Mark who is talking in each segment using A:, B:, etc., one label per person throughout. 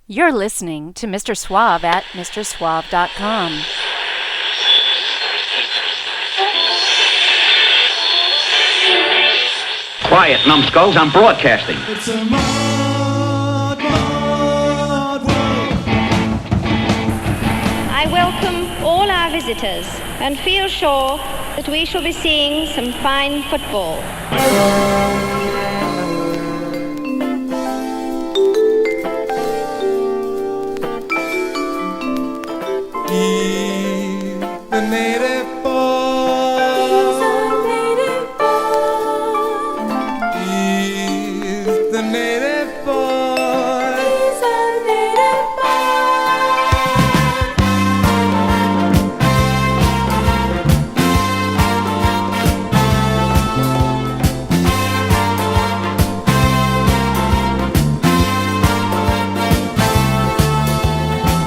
A: You're listening to Mr. Suave at mrsuave.com.
B: Quiet, numbskulls, I'm broadcasting.
C: It's a mod world.
D: I welcome all our visitors and feel sure that we shall be seeing some fine football.
C: He's the native boy. He's the native boy. He's a native boy.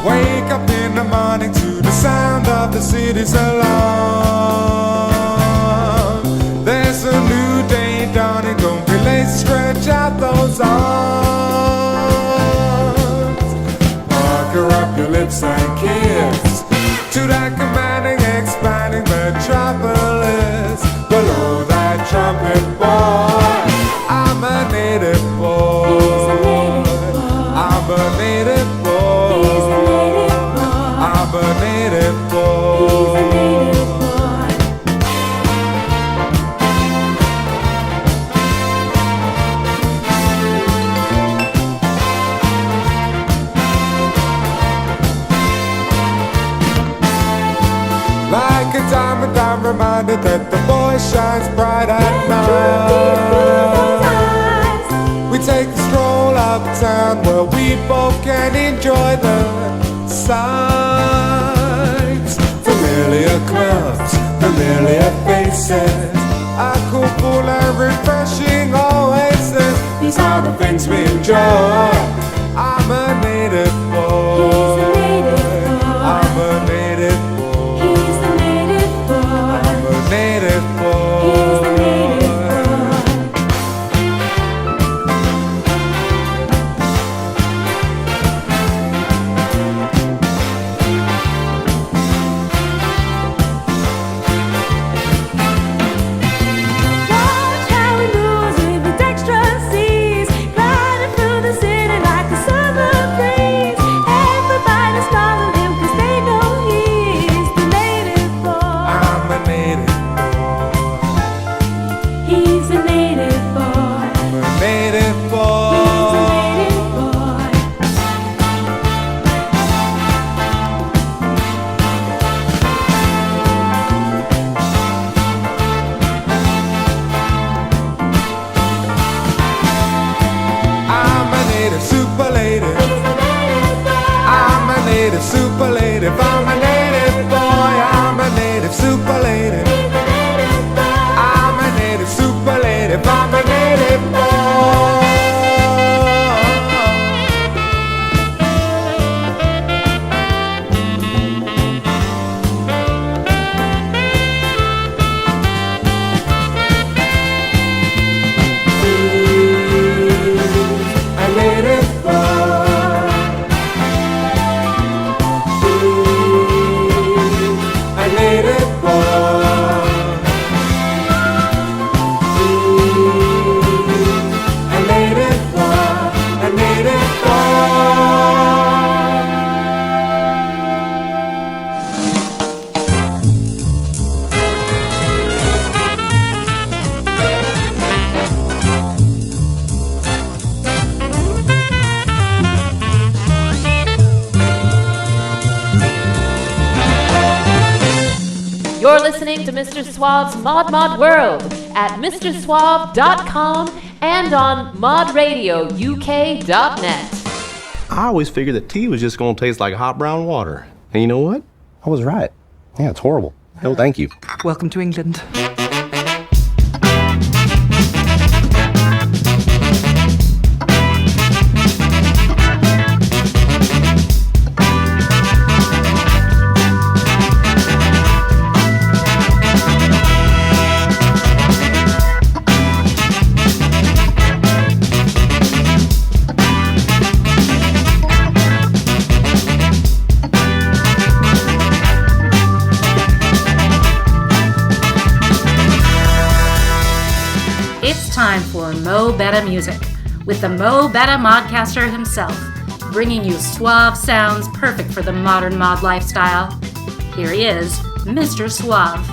C: Wake up in the morning to the sound of the city's alarm. There's a new day dawning, don't be late, stretch out those arms. Pucker up your lips and kiss to that commanding, expanding metropolis. Below that trumpet boy, I'm a native boy. I'm a native boy. I'm a native boy. Like a diamond, I'm reminded that the boy shines bright at night. We take a stroll uptown where we both can enjoy the sights. Familiar clubs, familiar faces, a cool pool and refreshing oasis. These are the things we enjoy. I'm a native boy. I'm a native boy.
E: He's the native boy.
C: I'm a native boy.
E: He's the native boy. Watch how he moves with the dexterous ease, gliding through the city like a summer breeze. Everybody's calling him 'cause they know he's the native boy.
C: I'm a native boy.
E: He's a native boy.
C: I'm a native
E: He's a
C: boy.
E: native boy.
C: I'm a native superlative.
E: He's a native boy.
C: I'm a native superlative. I'm a native boy. I'm a native superlative.
E: He's a native boy.
C: I'm a native superlative. I'm a native boy. A native boy. A native boy. A native boy. A native boy.
A: You're listening to Mr. Suave's Mod World at mrsuave.com and on modradiok.net.
F: I always figured that tea was just going to taste like hot brown water. And you know what? I was right. Yeah, it's horrible. No, thank you.
G: Welcome to England. time for Mo Betta Music with the Mo Betta Modcaster himself, bringing you suave sounds perfect for the modern mod lifestyle. Here he is, Mr. Suave.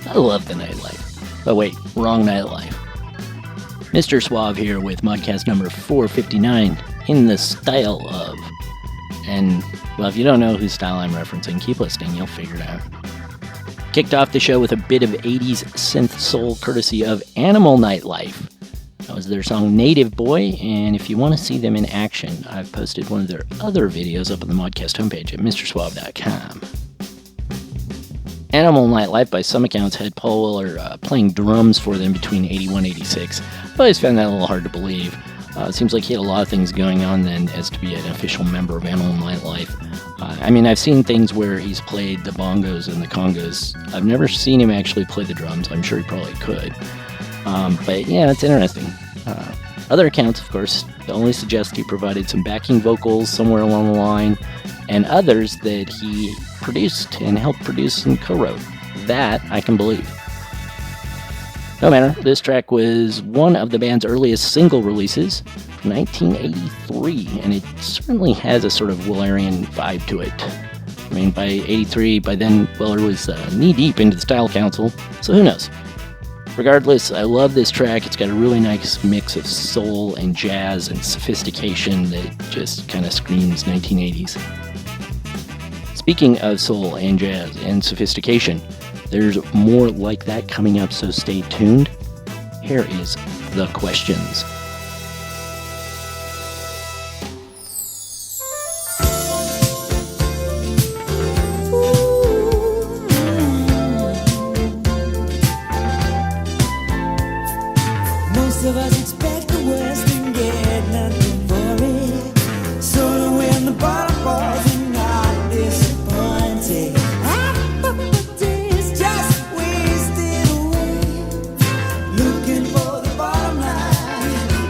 H: I love the nightlife. Oh wait, wrong nightlife. Mr. Suave here with Modcast number 459, in the style of. And, well, if you don't know whose style I'm referencing, keep listening, you'll figure it out. Kicked off the show with a bit of 80s synth soul courtesy of Animal Nightlife. That was their song Native Boy, and if you want to see them in action, I've posted one of their other videos up on the Modcast homepage at MrSuave.com. Animal Nightlife, by some accounts, had Paul Weller playing drums for them between 81 and 86. I always found that a little hard to believe. It seems like he had a lot of things going on then as to be an official member of Animal Nightlife. I've seen things where he's played the bongos and the congas. I've never seen him actually play the drums. I'm sure he probably could. But yeah, it's interesting. Other accounts, of course, only suggest he provided some backing vocals somewhere along the line, and others that he produced and helped produce and co-wrote. That I can believe. No matter, this track was one of the band's earliest single releases, 1983, and it certainly has a sort of Wellerian vibe to it. By 83, by then, Weller was knee-deep into the Style Council, so who knows? Regardless, I love this track. It's got a really nice mix of soul and jazz and sophistication that just kind of screams 1980s. Speaking of soul and jazz and sophistication, there's more like that coming up, so stay tuned. Here is The Questions.
E: Most of us expect the worst and get nothing for it. So when the bottom falls, you're not disappointed. Half of the day is just wasted away, looking for the bottom line.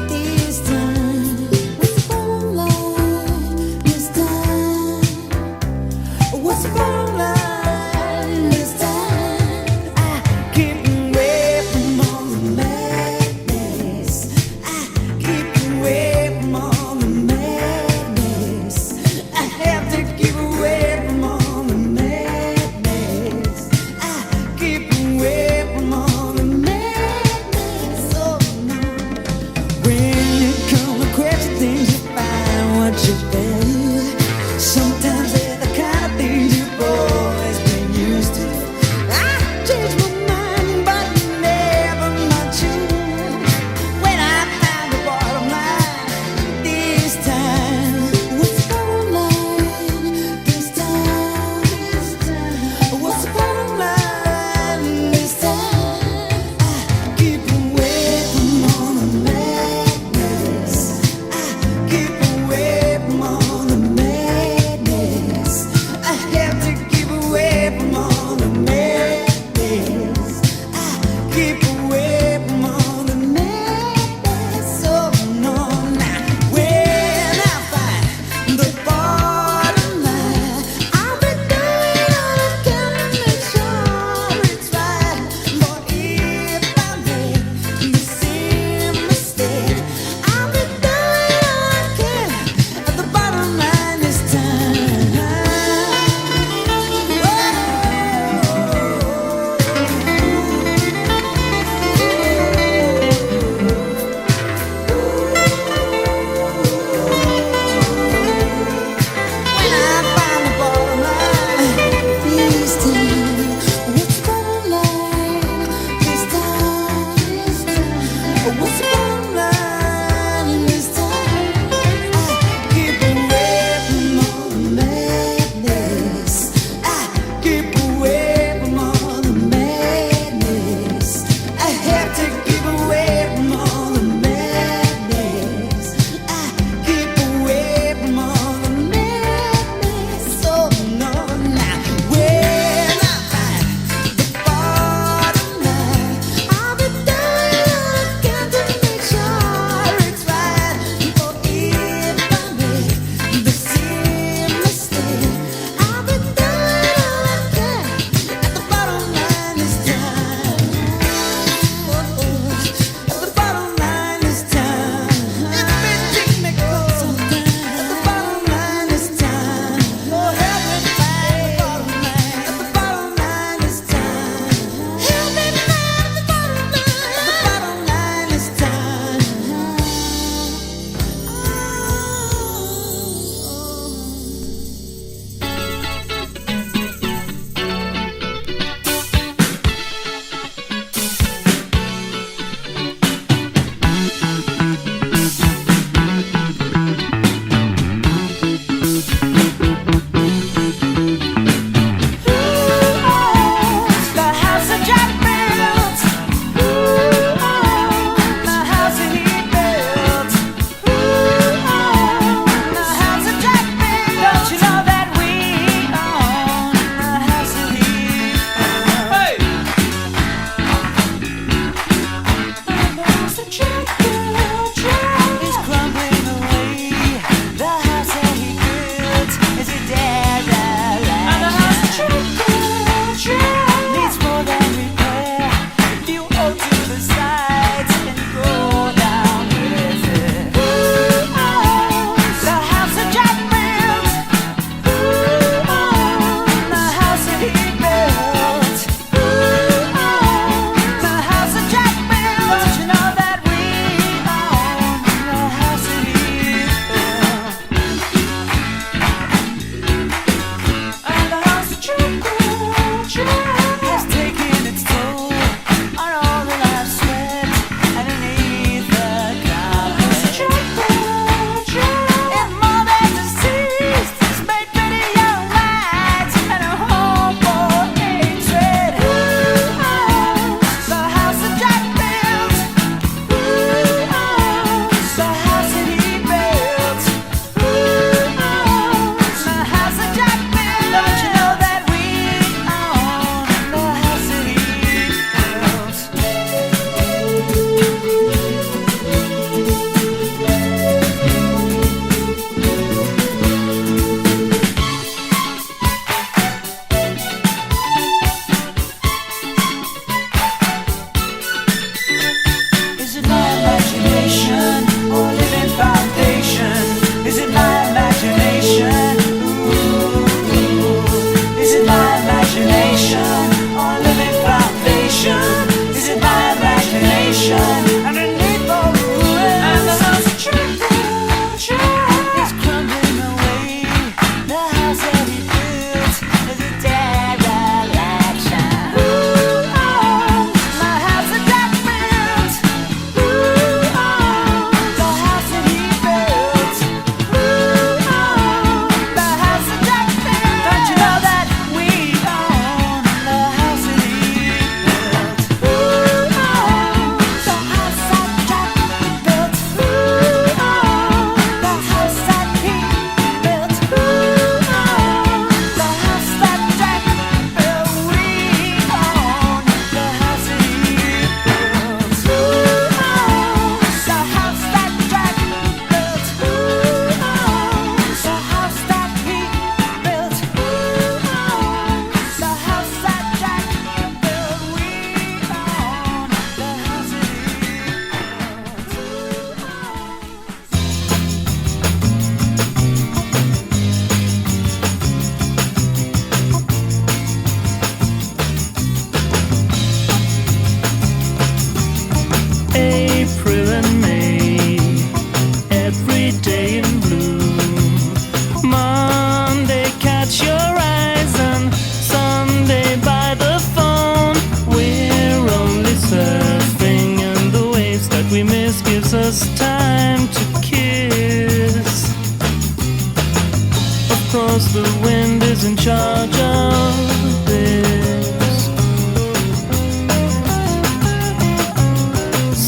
I: knows the wind is in charge of this.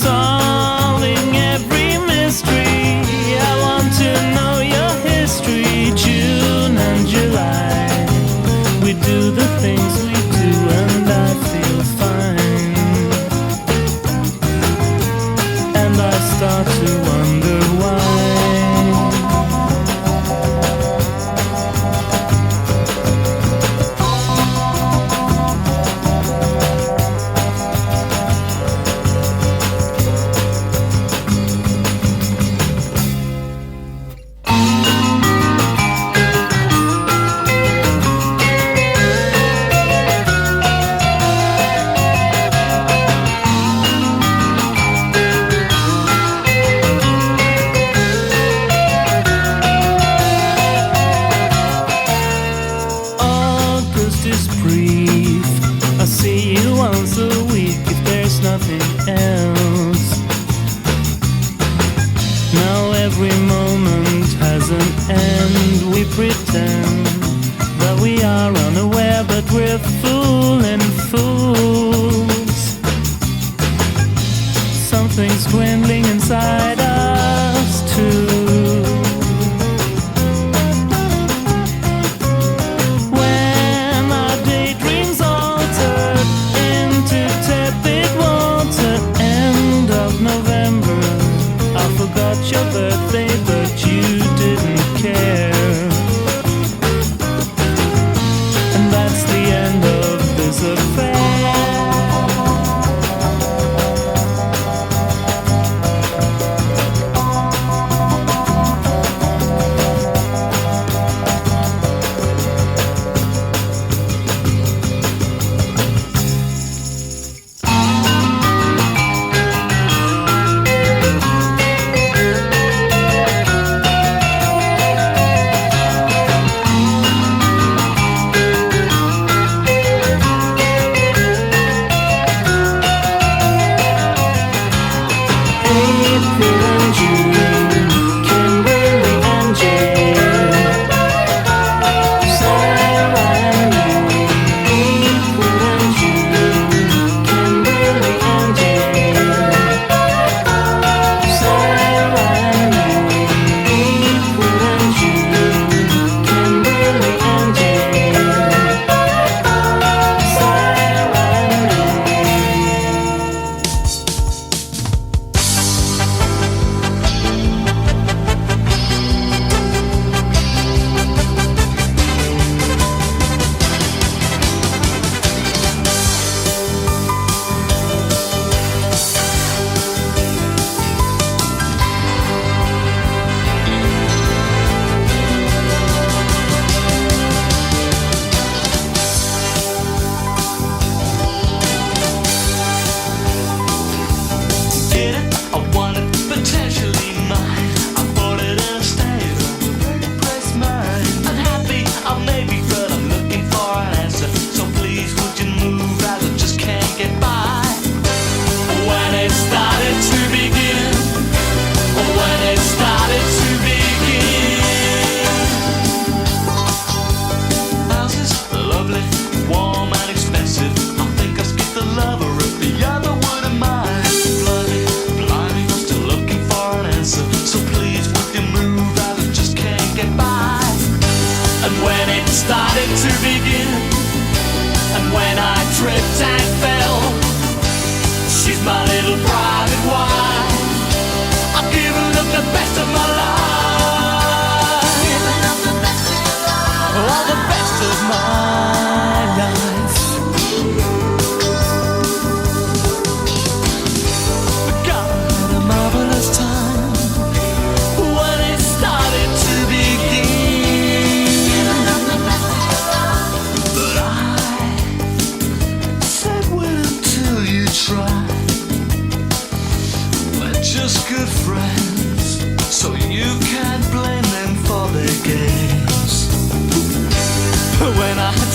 I: Solving every mystery, I want to know your history. June and July, we do the things we do and I feel fine. And I start to wonder why. Pretend that we are unaware, but we're fooling fools. Something's dwindling inside us too. When our daydreams alter into tepid water, end of November, I forgot your birthday, but you didn't care. That's the end of this affair.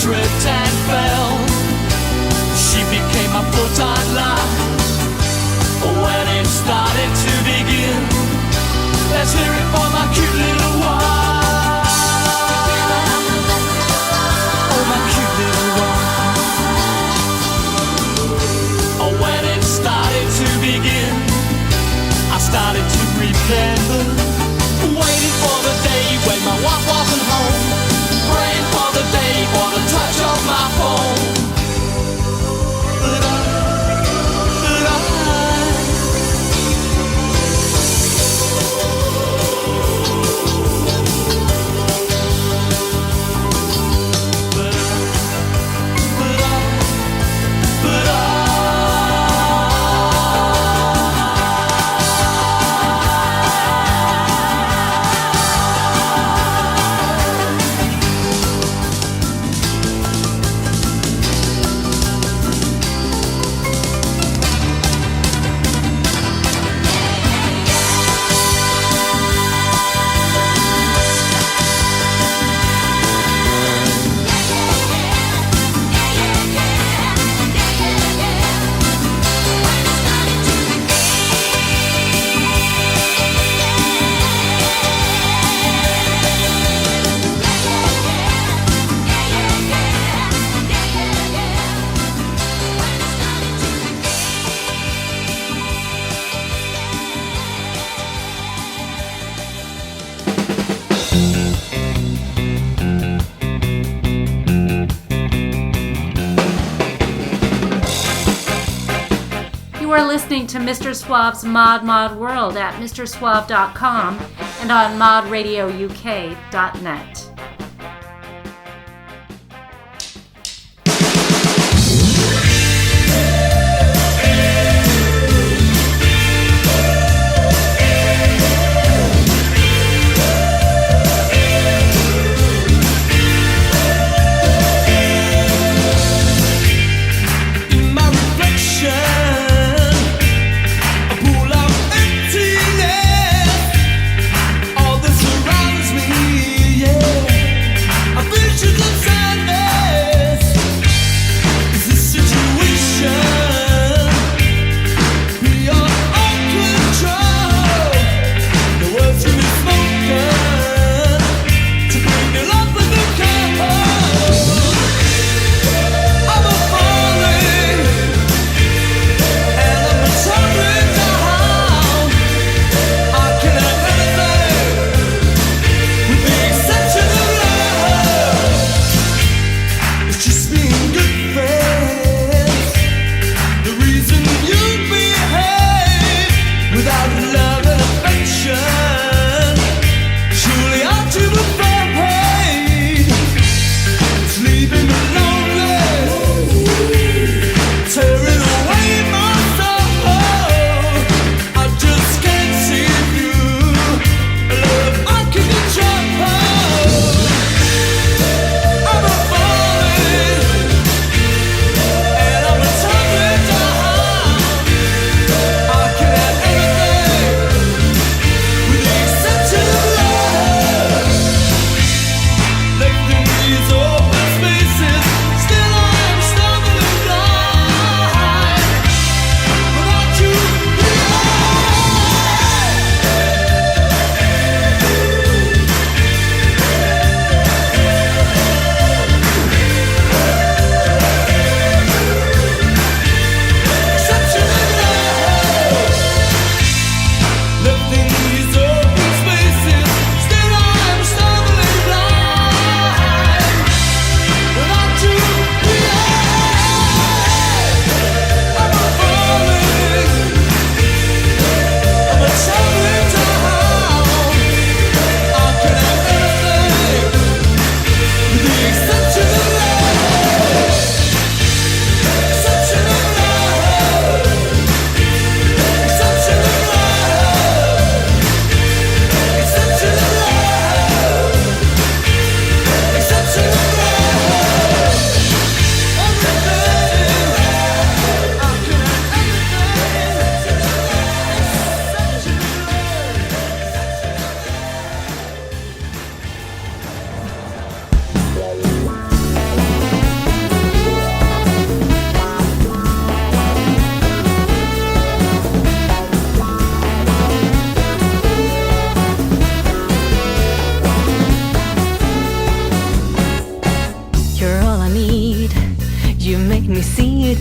J: tripped and fell. She became my full-time life. When it started to begin, let's hear it for my cute little wife.
G: listening to Mr. Suave's Mod World at mrsuave.com and on modradiouk.net.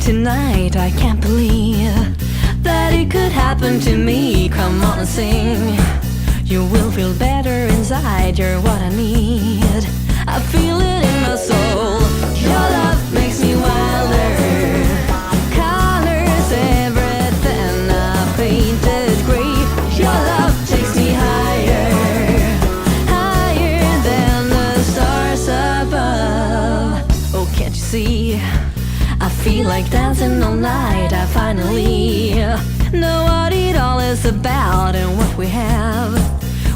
E: Tonight I can't believe that it could happen to me. Come on and sing. You will feel better inside. You're what I need. I feel it in my soul. Your love makes me wilder. Colors everything I painted gray. Your love takes me higher, higher than the stars above. Oh, can't you see? I feel like dancing all night. I finally know what it all is about, and what we have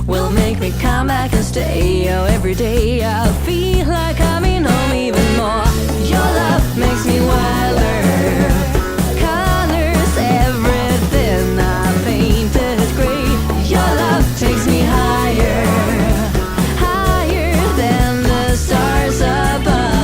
E: will make me come back and stay. Oh, every day I feel like coming home even more. Your love makes me wilder. Colors everything I painted gray. Your love takes me higher, higher than the stars above.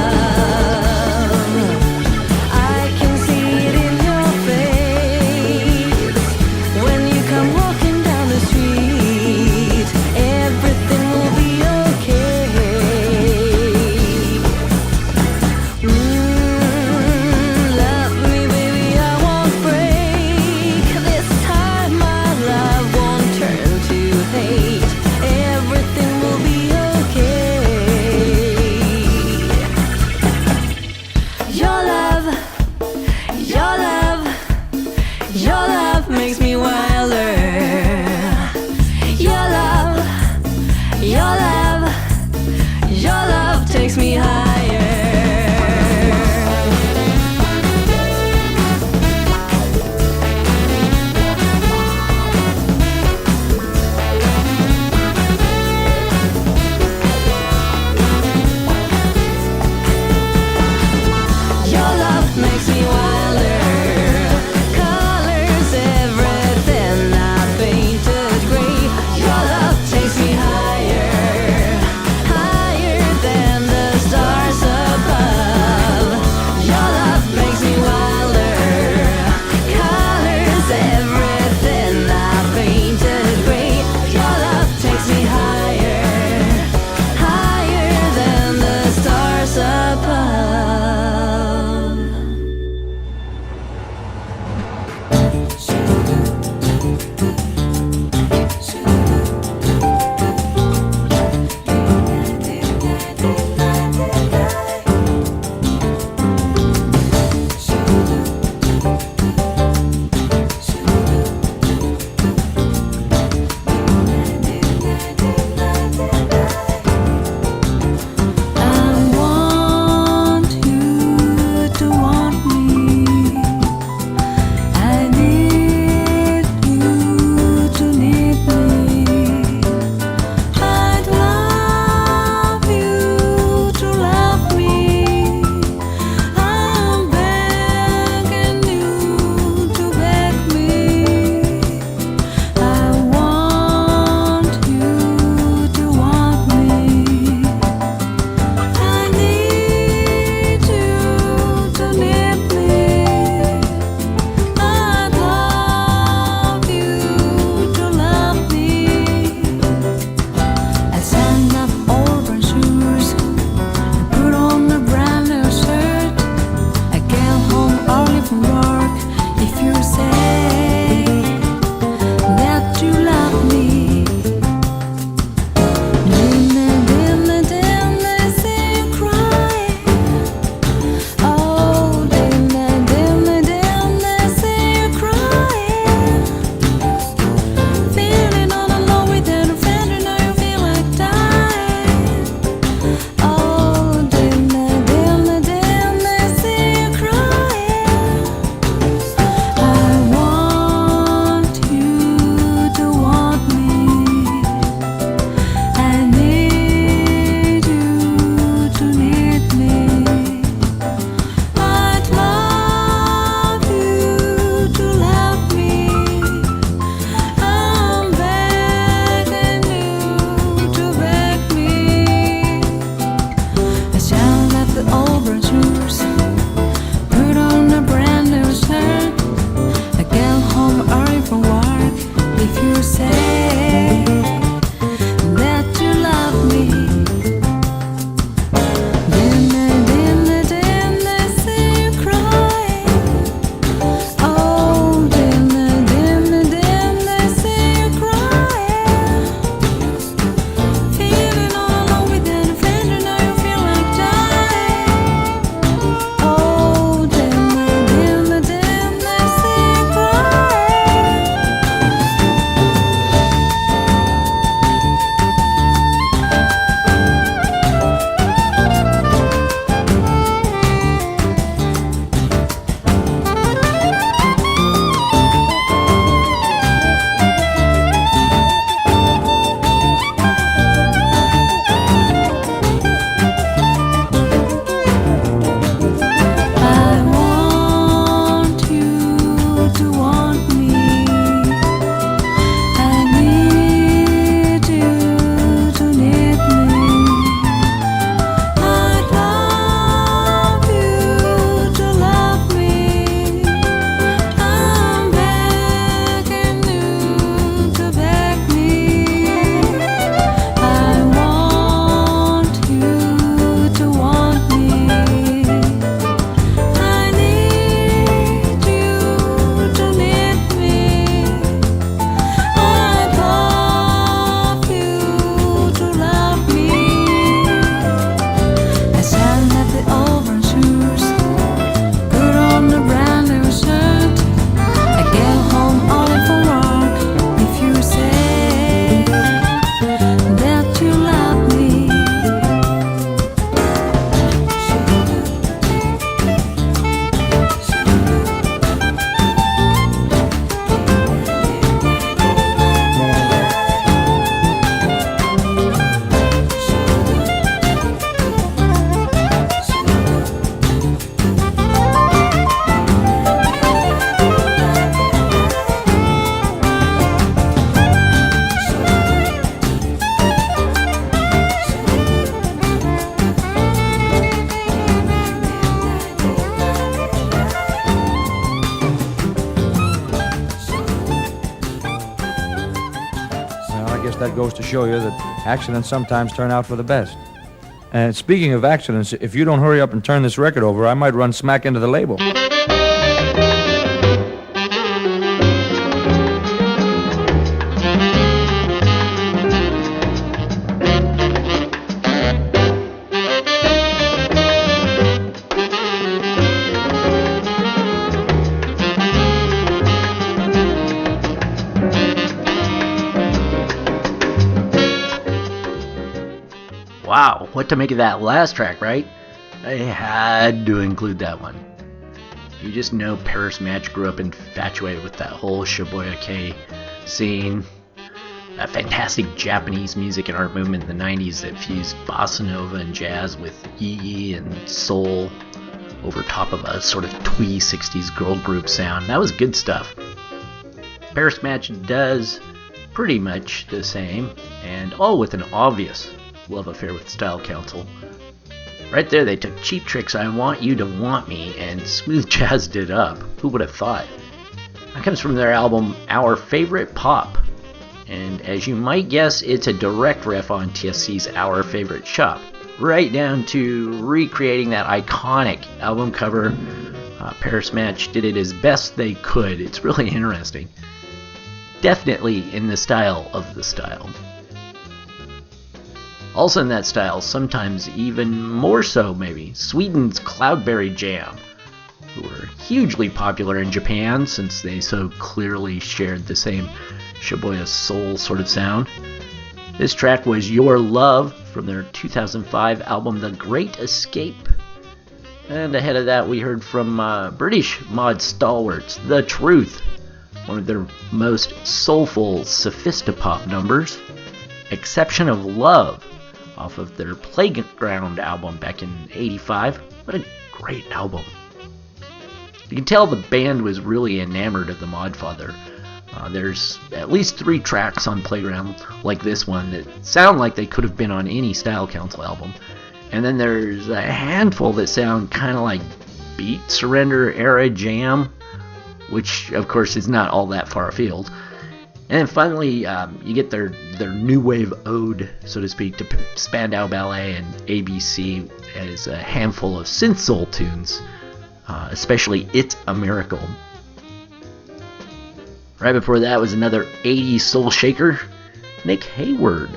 K: that goes to show you that accidents sometimes turn out for the best. And speaking of accidents, if you don't hurry up and turn this record over, I might run smack into the label.
H: Wow, what to make of that last track, right? I had to include that one. You just know Paris Match grew up infatuated with that whole Shibuya Kei scene. That fantastic Japanese music and art movement in the 90s that fused bossa nova and jazz with yi and soul over top of a sort of twee 60s girl group sound. That was good stuff. Paris Match does pretty much the same, and all with an obvious love affair with Style Council. Right there, they took Cheap Trick's I Want You to Want Me and smooth jazzed it up. Who would have thought? That comes from their album Our Favorite Pop. And as you might guess, it's a direct riff on TSC's Our Favorite Shop. Right down to recreating that iconic album cover. Paris Match did it as best they could. It's really interesting. Definitely in the style of the style. Also in that style, sometimes even more so maybe, Sweden's Cloudberry Jam, who were hugely popular in Japan since they so clearly shared the same Shibuya soul sort of sound. This track was Your Love from their 2005 album The Great Escape. And ahead of that we heard from British mod stalwarts, The Truth, one of their most soulful sophistipop numbers, Exception of Love, off of their Playground album back in '85. What a great album. You can tell the band was really enamored of the Modfather. There's at least 3 tracks on Playground like this one that sound like they could have been on any Style Council album. And then there's a handful that sound kind of like Beat Surrender era jam, which of course is not all that far afield. And then finally, you get their new wave ode, so to speak, to Spandau Ballet and ABC as a handful of synth soul tunes, especially It's a Miracle. Right before that was another 80s soul shaker, Nick Hayward.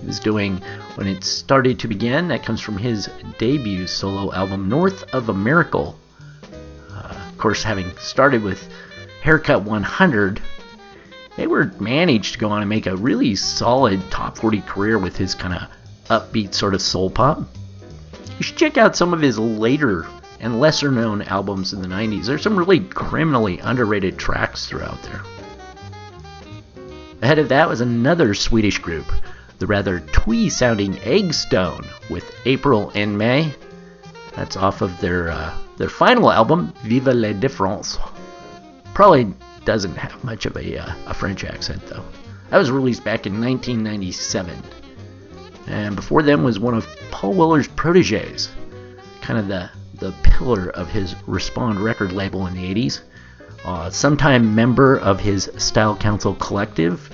H: He was doing When It Started to Begin. That comes from his debut solo album, North of a Miracle. Of course, having started with Haircut 100, Hayward managed to go on and make a really solid top 40 career with his kind of upbeat sort of soul pop. You should check out some of his later and lesser known albums in the 90s. There's some really criminally underrated tracks throughout there. Ahead of that was another Swedish group, the rather twee sounding Eggstone with April and May. That's off of their final album, Vive la Différence. Probably doesn't have much of a French accent though. That was released back in 1997. And before them was one of Paul Weller's proteges, kind of the pillar of his Respond record label in the 80s. Sometime member of his Style Council collective.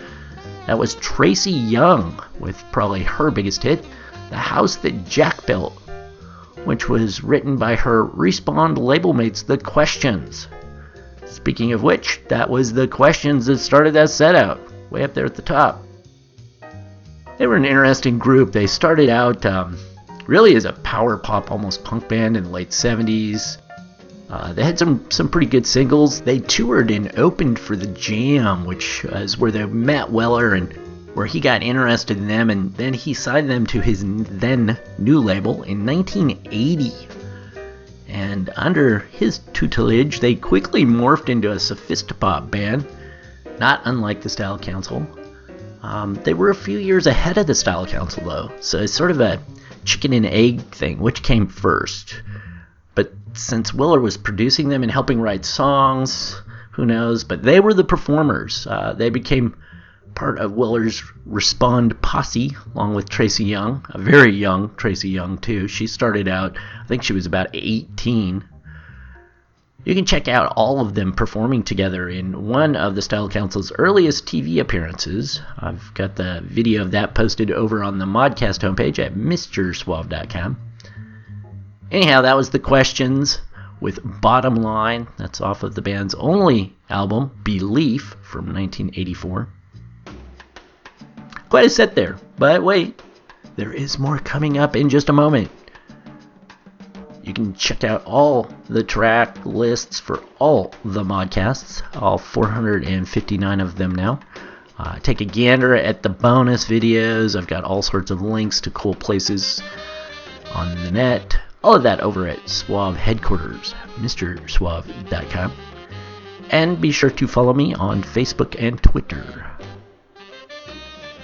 H: That was Tracy Young with probably her biggest hit, The House That Jack Built, which was written by her Respond label mates, The Questions. Speaking of which, that was The Questions that started that set out, way up there at the top. They were an interesting group. They started out really as a power pop, almost punk band in the late 70s. They had some pretty good singles. They toured and opened for The Jam, which is where they met Weller and where he got interested in them, and then he signed them to his then new label in 1980. And under his tutelage, they quickly morphed into a sophistipop band, not unlike the Style Council. They were a few years ahead of the Style Council, though, so it's sort of a chicken and egg thing, which came first. But since Weller was producing them and helping write songs, who knows, but they were the performers. They became part of Weller's Respond posse, along with Tracy Young, a very young Tracy Young, too. She started out, I think she was about 18. You can check out all of them performing together in one of the Style Council's earliest TV appearances. I've got the video of that posted over on the Modcast homepage at mrsuave.com. Anyhow, that was the questions with Bottom Line. That's off of the band's only album, Belief, from 1984. Quite a set there, but wait, there is more coming up in just a moment. You can check out all the track lists for all the Modcasts, all 459 of them now. Take a gander at the bonus videos. I've got all sorts of links to cool places on the net. All of that over at Suave headquarters, mrsuave.com. And be sure to follow me on Facebook and Twitter.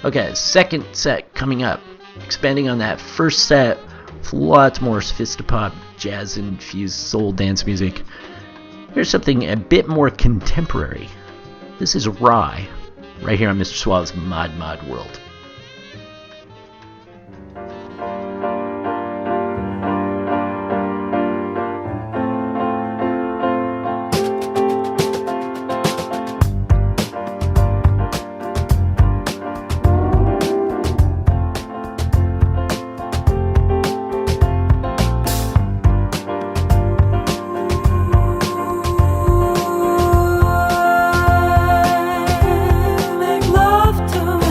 H: Okay, second set coming up. Expanding on that first set with lots more sophistipop, jazz-infused soul dance music. Here's something a bit more contemporary. This is Rye, right here on Mr. Suave's Mod World.
E: Make love to me.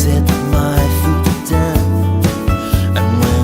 J: set my foot down, and when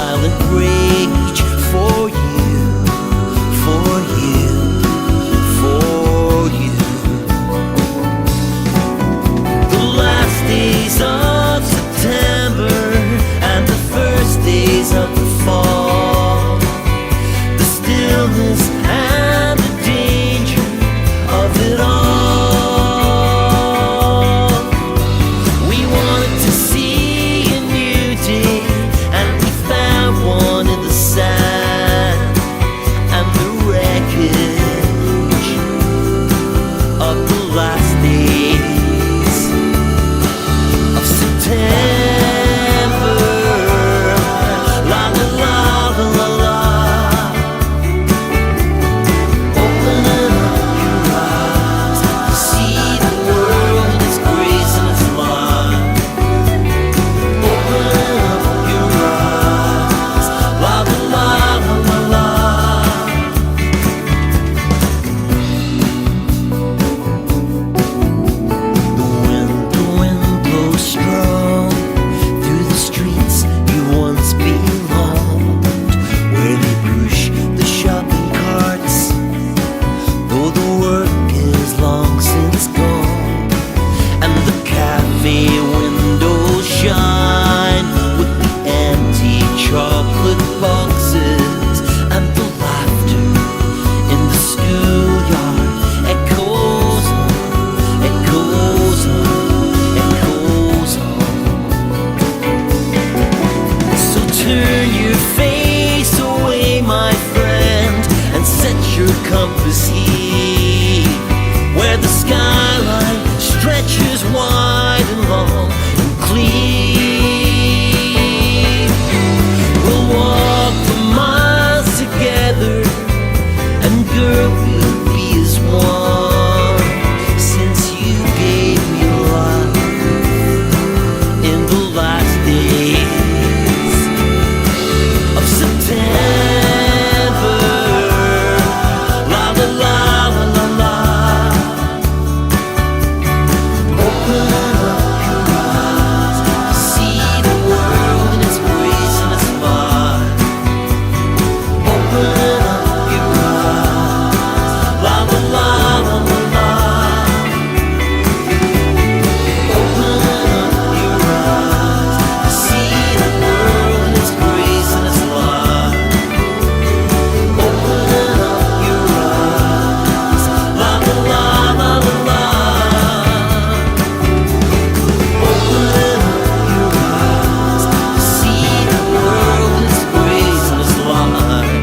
J: violent rage for you, for you, for you. The last days of September and the first days of the fall, the stillness and the danger of it all. We wanted to see a new day, and we found one in the sand and the wreckage of the last days of September. La la la la la la. Opening up your eyes to see the world in its grace and its light. Opening up your eyes. La la la la la la. The wind blows strong through the streets you once belonged, where they push the shopping carts, though the work is long since gone, and the cafe windows shine with the empty chocolate boxes, and the laughter in the schoolyard echoes on, echoes on, echoes on. So turn your face away, my friend, and set your compass here, where the skyline stretches wide and long and clear. We'll walk the miles together, and girl, we'll be as one, since you gave me life in the last days of September. La la la la la la. Open up your eyes to see the world in its grace and its light. Open up your eyes. La la la la la la. Open up your eyes to see the world in its grace and its light. Open up your eyes. La la la la la la. Open up your eyes to see the world in its grace and its light.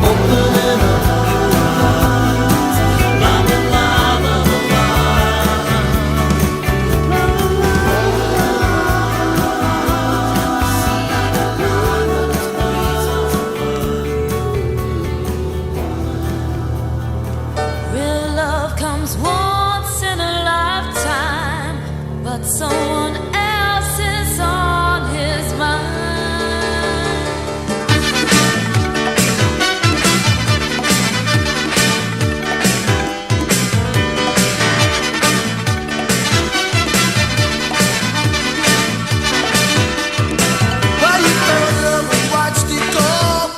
J: Open up your eyes. La la la la la la.
E: Real love comes once in a lifetime, but someone else is on his mind.
J: Well, you fell in love and watched it go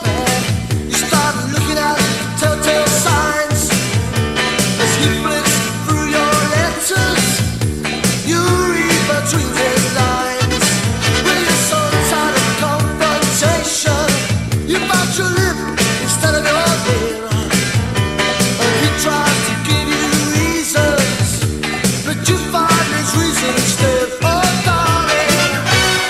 J: bad. You started looking at telltale signs as he flips through your letters. You read between the lines. Well, you're so tired of confrontation, you bite your lip instead of your bill. And he tries to give you reasons, but you find his reason instead. Oh, darling,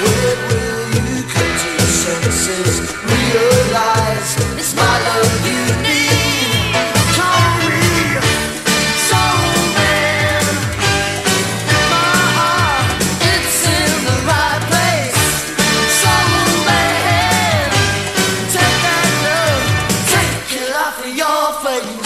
J: when will you come to your senses? Realize it's my love you need. Call me soul man. My heart, it's in the right place. Soul man, take that love, take it off of your face.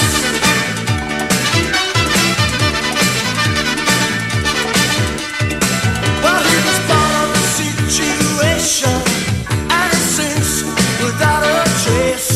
J: Well, he was part of the situation, and it sinks without a trace.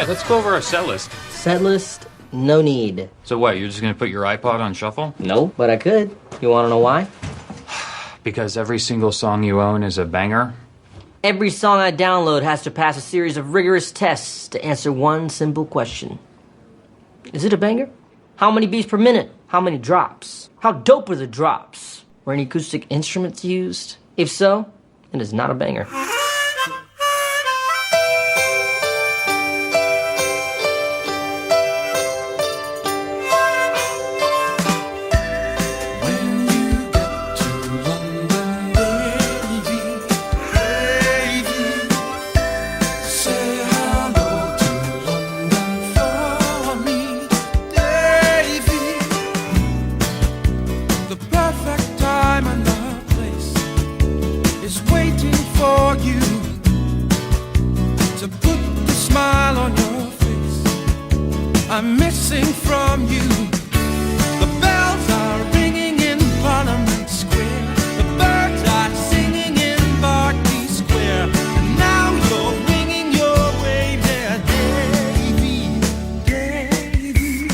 L: Yeah, let's go over our set list.
M: Set list? No need.
L: So what, you're just gonna put your iPod on shuffle?
M: No, but I could. You wanna know why?
L: Because every single song you own is a banger?
M: Every song I download has to pass a series of rigorous tests to answer one simple question. Is it a banger? How many beats per minute? How many drops? How dope are the drops? Were any acoustic instruments used? If so, it is not a banger.
C: I'm missing from you. The bells are ringing in Parliament Square. The birds are singing in Berkeley Square. And now you're winging your way there, Davy, Davy.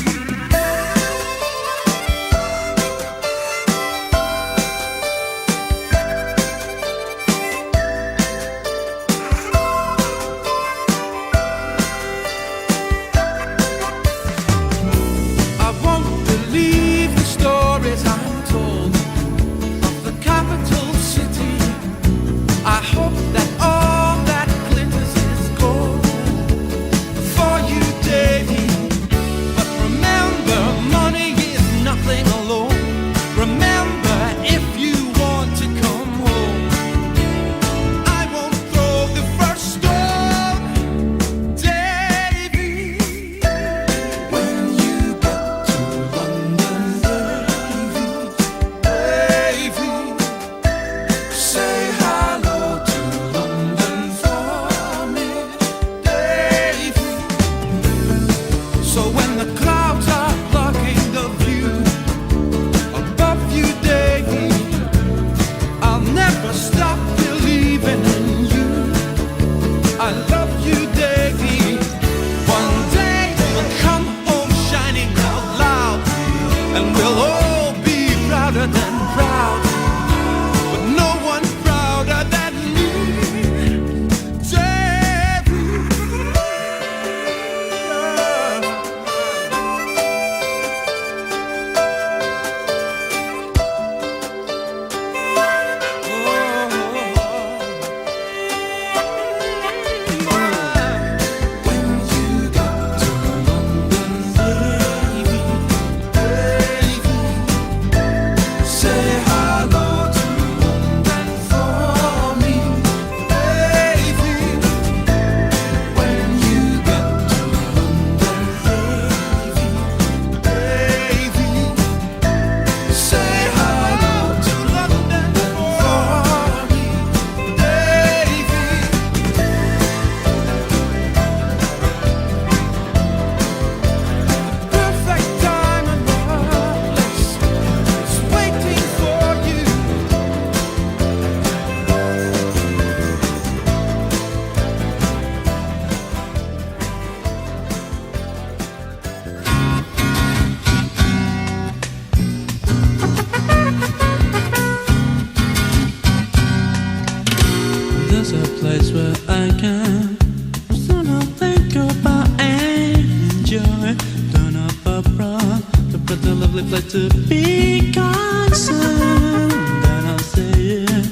I: To be concerned, and I'll say it.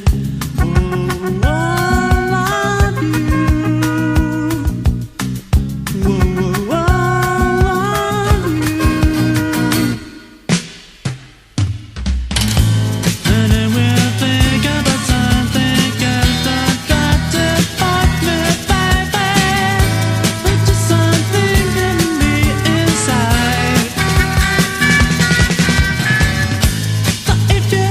I: Oh, I love you. Oh, I love you. And then we'll think about something else. Don't try to fuck me, baby. It's just something in me inside. If you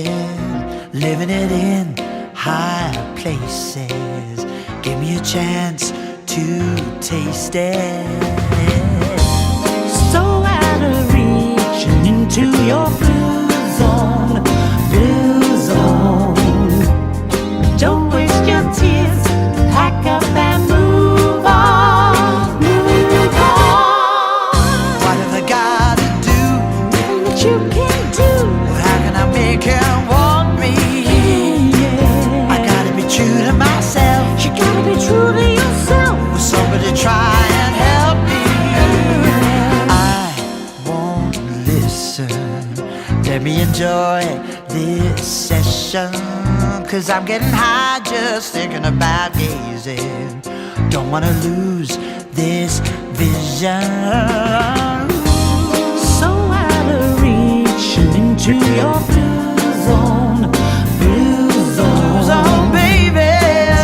N: wanted, living it in higher places. Give me a chance to taste it. So out of reach and into your blue zone, blue zone. Don't waste your tears, pack up and move on, move on. What have I got to do? Nothing that you can do. How can I make him want me? I gotta be true to myself. You gotta be true to yourself. Will somebody try and help me? I won't listen. Let me enjoy this session, 'cause I'm getting high just thinking about gazing. Don't wanna lose this vision. So out of reach and into your blue zone, blue zone, baby.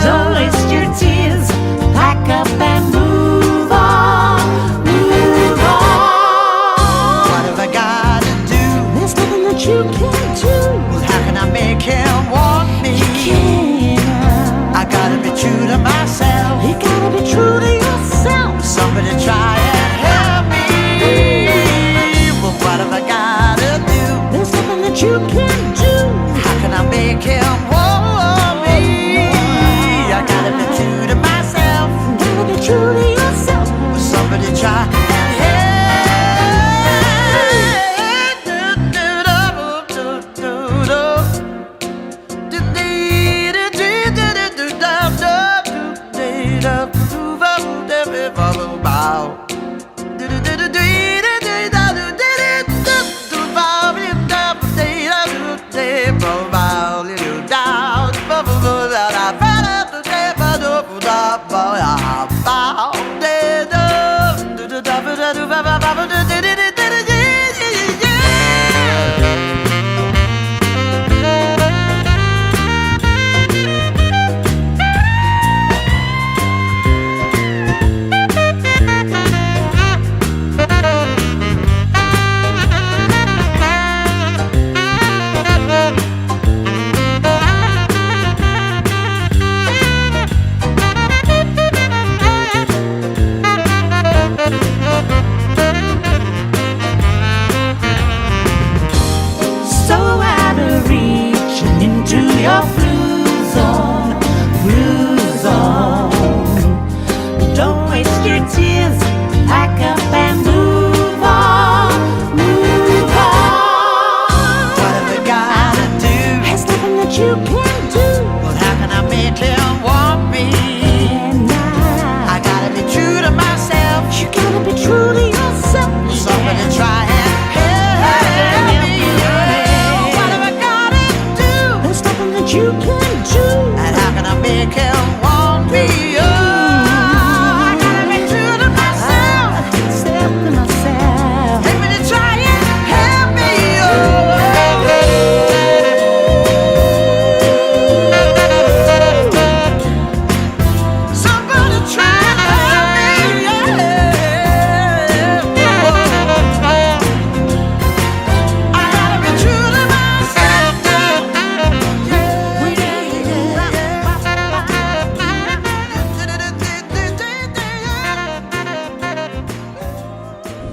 N: Don't waste your tears, pack up and move on, move on. What have I got to do? There's nothing that you can't do. Well, how can I make him want me? You can't. I gotta be true to myself. You gotta be true to yourself. Somebody try and help me. Well, what have I got to do? There's nothing that you can't do. How can I make him want me? I gotta be true to myself. You gotta be true to yourself. Will somebody try and help me?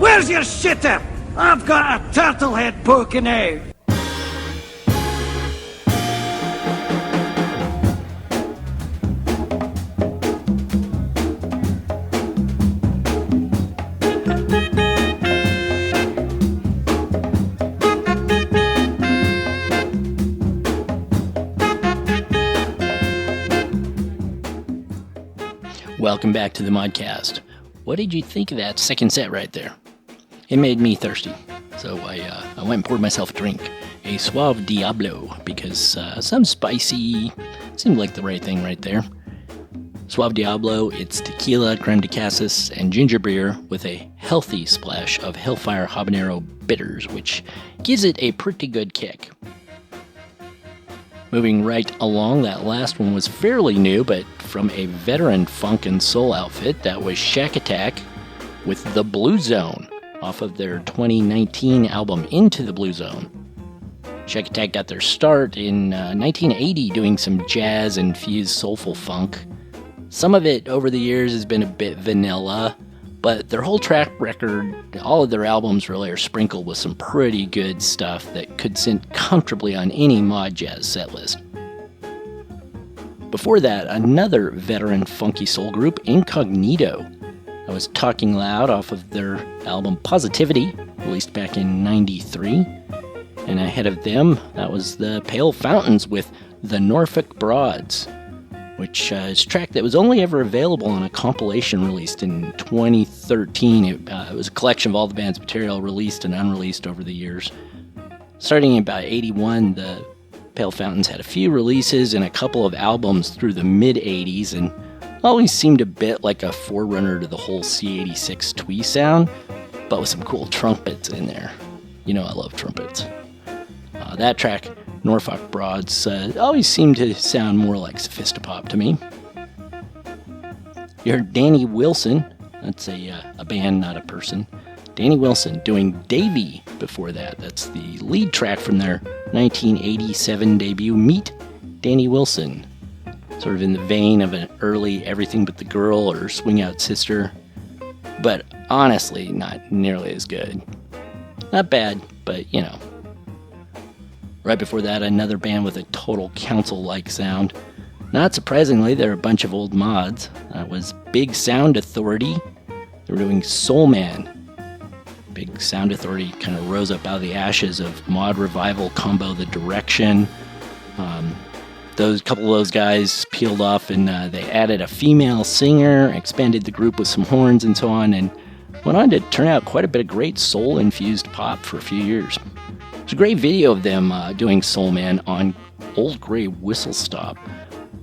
O: Where's your shitter? I've got a turtle head poking out.
H: Welcome back to the Modcast. What did you think of that second set right there? It made me thirsty, so I went and poured myself a drink, a Suave Diablo, because some spicy seemed like the right thing right there. Suave Diablo, it's tequila, creme de cassis, and ginger beer with a healthy splash of Hellfire Habanero bitters, which gives it a pretty good kick. Moving right along, that last one was fairly new, but from a veteran funk and soul outfit, that was Shack Attack with The Blue Zone, off of their 2019 album Into the Blue Zone. Shack Attack got their start in 1980 doing some jazz-infused soulful funk. Some of it over the years has been a bit vanilla, but their whole track record, all of their albums really are sprinkled with some pretty good stuff that could sit comfortably on any mod jazz setlist. Before that, another veteran funky soul group, Incognito. I was Talking Loud off of their album Positivity, released back in '93. And ahead of them, that was the Pale Fountains with The Norfolk Broads, which is a track that was only ever available on a compilation released in 2013. It was a collection of all the band's material released and unreleased over the years. Starting in about '81, the Pale Fountains had a few releases and a couple of albums through the mid-'80s, and always seemed a bit like a forerunner to the whole C86 twee sound, but with some cool trumpets in there. You know I love trumpets. That track, Norfolk Broads, always seemed to sound more like sophistipop to me. You heard Danny Wilson, that's a band, not a person. Danny Wilson doing Davy before that. That's the lead track from their 1987 debut, Meet Danny Wilson. Sort of in the vein of an early Everything But the Girl or Swing Out Sister, but honestly not nearly as good. Not bad, but you know. Right before that, another band with a Total Council-like sound. Not surprisingly, they're a bunch of old mods. That was Big Sound Authority. They were doing Soul Man. Big Sound Authority kind of rose up out of the ashes of mod revival combo The Direction. Those couple of those guys peeled off and they added a female singer, expanded the group with some horns and so on, and went on to turn out quite a bit of great soul-infused pop for a few years. There's a great video of them doing Soul Man on Old Grey Whistle Stop.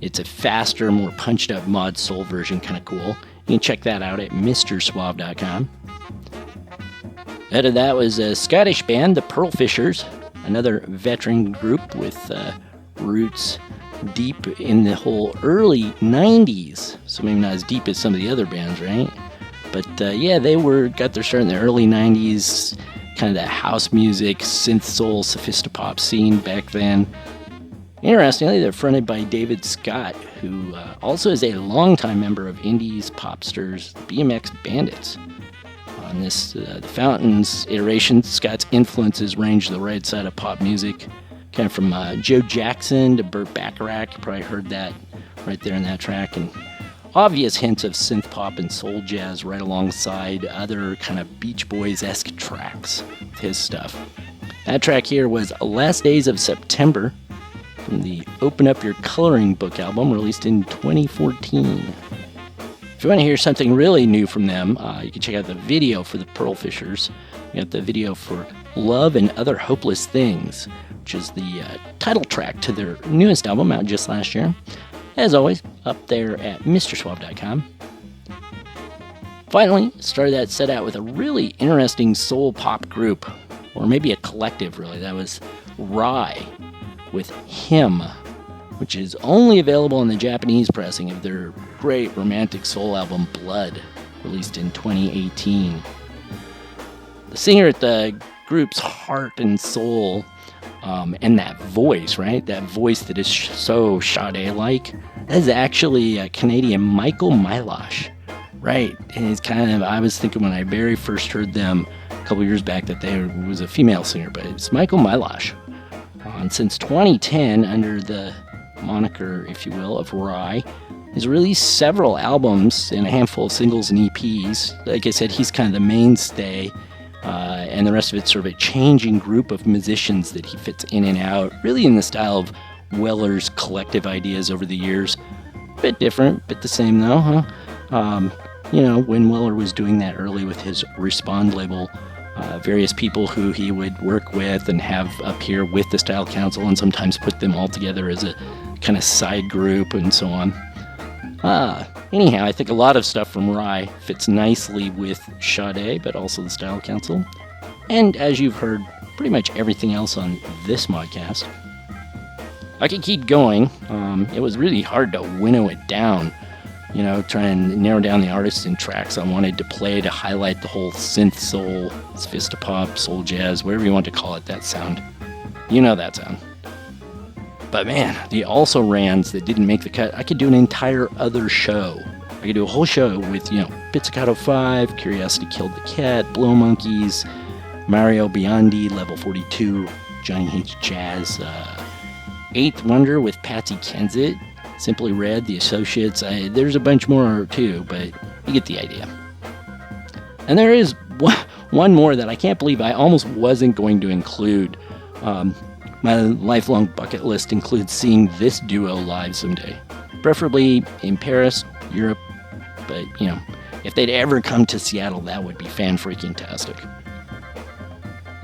H: It's a faster, more punched-up mod soul version, kind of cool. You can check that out at MrSuave.com. Ahead of that was a Scottish band, the Pearl Fishers, another veteran group with roots deep in the whole early 90s, so maybe not as deep as some of the other bands, right? But yeah, they got their start in the early 90s, kind of that house music, synth soul, sophistipop scene back then. Interestingly, they're fronted by David Scott, who also is a longtime member of Indies popsters BMX Bandits. On this, the Fountains iteration, Scott's influences range the right side of pop music, kind of from Joe Jackson to Burt Bacharach. You probably heard that right there in that track, and obvious hints of synth pop and soul jazz right alongside other kind of Beach Boys-esque tracks with his stuff. That track here was Last Days of September from the Open Up Your Coloring Book album released in 2014. If you want to hear something really new from them, you can check out the video for the Pearl Fishers. We got the video for Love and Other Hopeless Things, which is the title track to their newest album out just last year. As always, up there at MrSuave.com. Finally, started that set out with a really interesting soul pop group, or maybe a collective really. That was Rye with Him, which is only available in the Japanese pressing of their great romantic soul album Blood, released in 2018. The singer at the group's heart and soul, and that voice, right? That voice that is so Sade-like, that is actually a Canadian Michael Milosh, right? And it's kind of, I was thinking when I very first heard them a couple years back that there was a female singer, but it's Michael Milosh. And since 2010, under the moniker, if you will, of Rye, has released several albums and a handful of singles and EPs. Like I said, he's kind of the mainstay, and the rest of it's sort of a changing group of musicians that he fits in and out, really in the style of Weller's collective ideas over the years. A bit different, bit the same though, huh? You know, when Weller was doing that early with his Respond label, various people who he would work with and have appear with the Style Council and sometimes put them all together as a kind of side group and so on. Anyhow, I think a lot of stuff from Rye fits nicely with Sade, but also the Style Council. And as you've heard, pretty much everything else on this Modcast. I could keep going. It was really hard to winnow it down. You know, try and narrow down the artists and tracks I wanted to play to highlight the whole synth soul, sophistipop, soul jazz, whatever you want to call it, that sound. You know that sound. But man, the also-rans that didn't make the cut, I could do an entire other show. I could do a whole show with, Pizzicato 5, Curiosity Killed the Cat, Blow Monkeys, Mario Biondi, Level 42, Johnny Hates Jazz, Eighth Wonder with Patsy Kensit, Simply Red, The Associates. There's a bunch more too, but you get the idea. And there is one more that I can't believe I almost wasn't going to include. My lifelong bucket list includes seeing this duo live someday. Preferably in Paris, Europe, but, if they'd ever come to Seattle, that would be fan-freaking-tastic.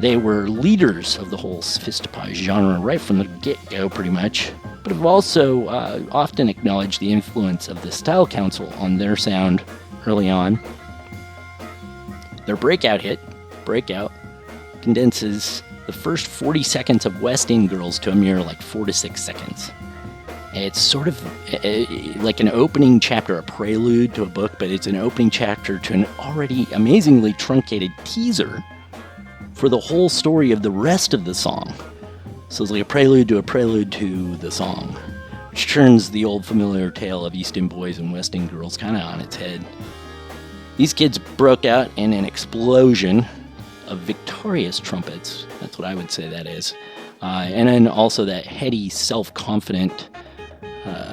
H: They were leaders of the whole sophistipop genre right from the get-go, pretty much, but have also often acknowledged the influence of the Style Council on their sound early on. Their breakout hit, Breakout, condenses the first 40 seconds of West End Girls to a mere 4 to 6 seconds. It's sort of like an opening chapter, a prelude to a book, but it's an opening chapter to an already amazingly truncated teaser for the whole story of the rest of the song. So it's like a prelude to the song, which turns the old familiar tale of East End boys and West End girls kind of on its head. These kids broke out in an explosion of victorious trumpets. That's what I would say that is. And then also that heady, self-confident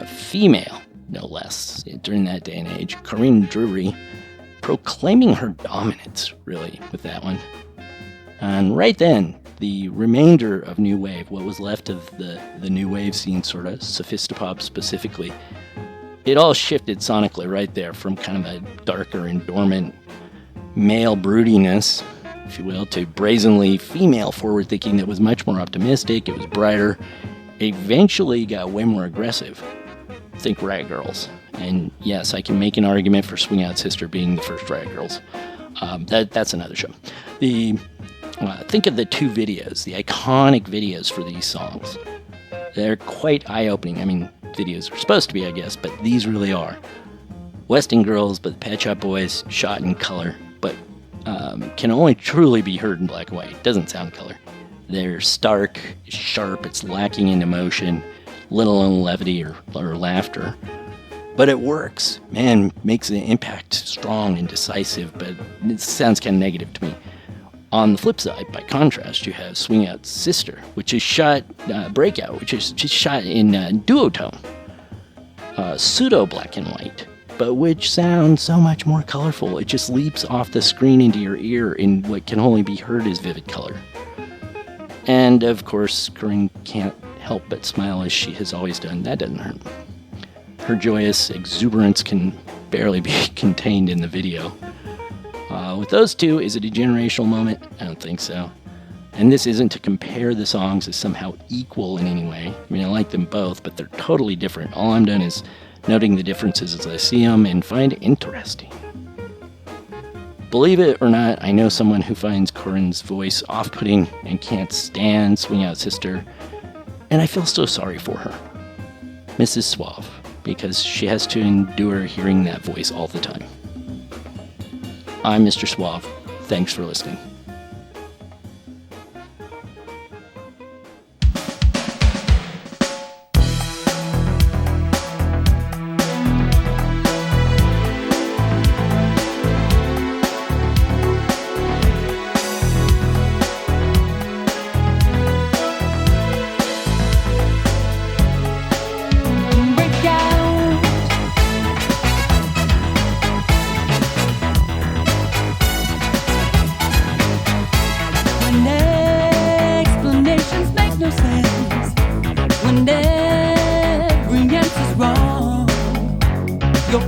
H: female, no less, during that day and age, Corinne Drury, proclaiming her dominance, really, with that one. And right then, the remainder of New Wave, what was left of the New Wave scene, sort of, sophistipop specifically, it all shifted sonically right there from kind of a darker and dormant male broodiness, if you will, to brazenly female forward-thinking that was much more optimistic, it was brighter, it eventually got way more aggressive. Think Riot Girls. And yes, I can make an argument for Swing Out Sister being the first Riot Girls. That's another show. Think of the two videos, the iconic videos for these songs. They're quite eye-opening. I mean, videos are supposed to be, I guess, but these really are. West End Girls, but the Pet Shop Boys, shot in color, but can only truly be heard in black and white. It doesn't sound color. They're stark, sharp, it's lacking in emotion, little in levity or laughter. But it works. Man, makes the impact strong and decisive, but it sounds kind of negative to me. On the flip side, by contrast, you have Swing Out Sister, which is shot, Breakout, which is just shot in duotone, pseudo black and white, but which sounds so much more colorful. It just leaps off the screen into your ear in what can only be heard as vivid color. And of course, Corinne can't help but smile as she has always done. That doesn't hurt. Her joyous exuberance can barely be contained in the video. With those two, is it a generational moment? I don't think so. And this isn't to compare the songs as somehow equal in any way. I mean, I like them both, but they're totally different. All I'm doing is noting the differences as I see them and find it interesting. Believe it or not, I know someone who finds Corinne's voice off-putting and can't stand Swing Out Sister, and I feel so sorry for her. Mrs. Suave, because she has to endure hearing that voice all the time. I'm Mr. Suave. Thanks for listening.
E: When every answer's wrong, your